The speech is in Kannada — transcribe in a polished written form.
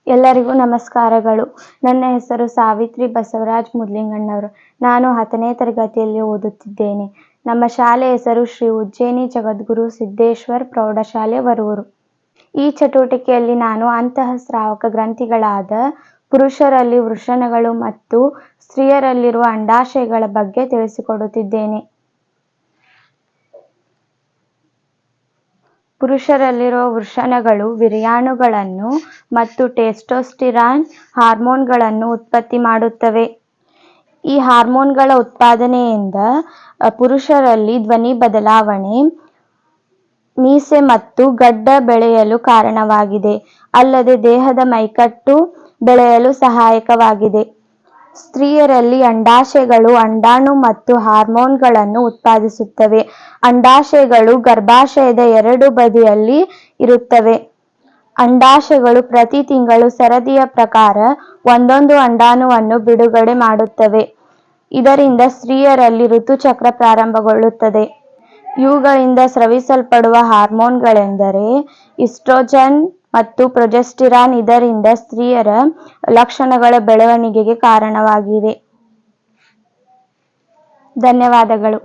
ಎಲ್ಲರಿಗೂ ನಮಸ್ಕಾರಗಳು. ನನ್ನ ಹೆಸರು ಸಾವಿತ್ರಿ ಬಸವರಾಜ್ ಮುದ್ಲಿಂಗಣ್ಣವರು. ನಾನು 10ನೇ ತರಗತಿಯಲ್ಲಿ ಓದುತ್ತಿದ್ದೇನೆ. ನಮ್ಮ ಶಾಲೆ ಹೆಸರು ಶ್ರೀ ಉಜ್ಜಯಿನಿ ಜಗದ್ಗುರು ಸಿದ್ದೇಶ್ವರ್ ಪ್ರೌಢಶಾಲೆ ವರೂರು. ಈ ಚಟುವಟಿಕೆಯಲ್ಲಿ ನಾನು ಅಂತಃಸ್ರಾವಕ ಗ್ರಂಥಿಗಳಾದ ಪುರುಷರಲ್ಲಿ ವೃಷಣಗಳು ಮತ್ತು ಸ್ತ್ರೀಯರಲ್ಲಿರುವ ಅಂಡಾಶಯಗಳ ಬಗ್ಗೆ ತಿಳಿಸಿಕೊಡುತ್ತಿದ್ದೇನೆ. ಪುರುಷರಲ್ಲಿರುವ ವೃಷಣಗಳು ವೀರ್ಯಾಣುಗಳನ್ನು ಮತ್ತು ಟೆಸ್ಟೋಸ್ಟಿರಾನ್ ಹಾರ್ಮೋನ್ಗಳನ್ನು ಉತ್ಪತ್ತಿ ಮಾಡುತ್ತವೆ. ಈ ಹಾರ್ಮೋನ್ಗಳ ಉತ್ಪಾದನೆಯಿಂದ ಪುರುಷರಲ್ಲಿ ಧ್ವನಿ ಬದಲಾವಣೆ, ಮೀಸೆ ಮತ್ತು ಗಡ್ಡ ಬೆಳೆಯಲು ಕಾರಣವಾಗಿದೆ. ಅಲ್ಲದೆ ದೇಹದ ಮೈಕಟ್ಟು ಬೆಳೆಯಲು ಸಹಾಯಕವಾಗಿದೆ. ಸ್ತ್ರೀಯರಲ್ಲಿ ಅಂಡಾಶಯಗಳು ಅಂಡಾಣು ಮತ್ತು ಹಾರ್ಮೋನ್ಗಳನ್ನು ಉತ್ಪಾದಿಸುತ್ತವೆ. ಅಂಡಾಶಯಗಳು ಗರ್ಭಾಶಯದ ಎರಡು ಬದಿಯಲ್ಲಿ ಇರುತ್ತವೆ. ಅಂಡಾಶಯಗಳು ಪ್ರತಿ ತಿಂಗಳು ಸರದಿಯ ಪ್ರಕಾರ ಒಂದೊಂದು ಅಂಡಾಣುವನ್ನು ಬಿಡುಗಡೆ ಮಾಡುತ್ತವೆ. ಇದರಿಂದ ಸ್ತ್ರೀಯರಲ್ಲಿ ಋತುಚಕ್ರ ಪ್ರಾರಂಭಗೊಳ್ಳುತ್ತದೆ. ಇವುಗಳಿಂದ ಸ್ರವಿಸಲ್ಪಡುವ ಹಾರ್ಮೋನ್ಗಳೆಂದರೆ ಈಸ್ಟ್ರೋಜನ್ ಮತ್ತು ಪ್ರೊಜೆಸ್ಟೆರಾನ್. ಇದರಿಂದ ಸ್ತ್ರೀಯರ ಲಕ್ಷಣಗಳ ಬೆಳವಣಿಗೆಗೆ ಕಾರಣವಾಗಿವೆ. ಧನ್ಯವಾದಗಳು.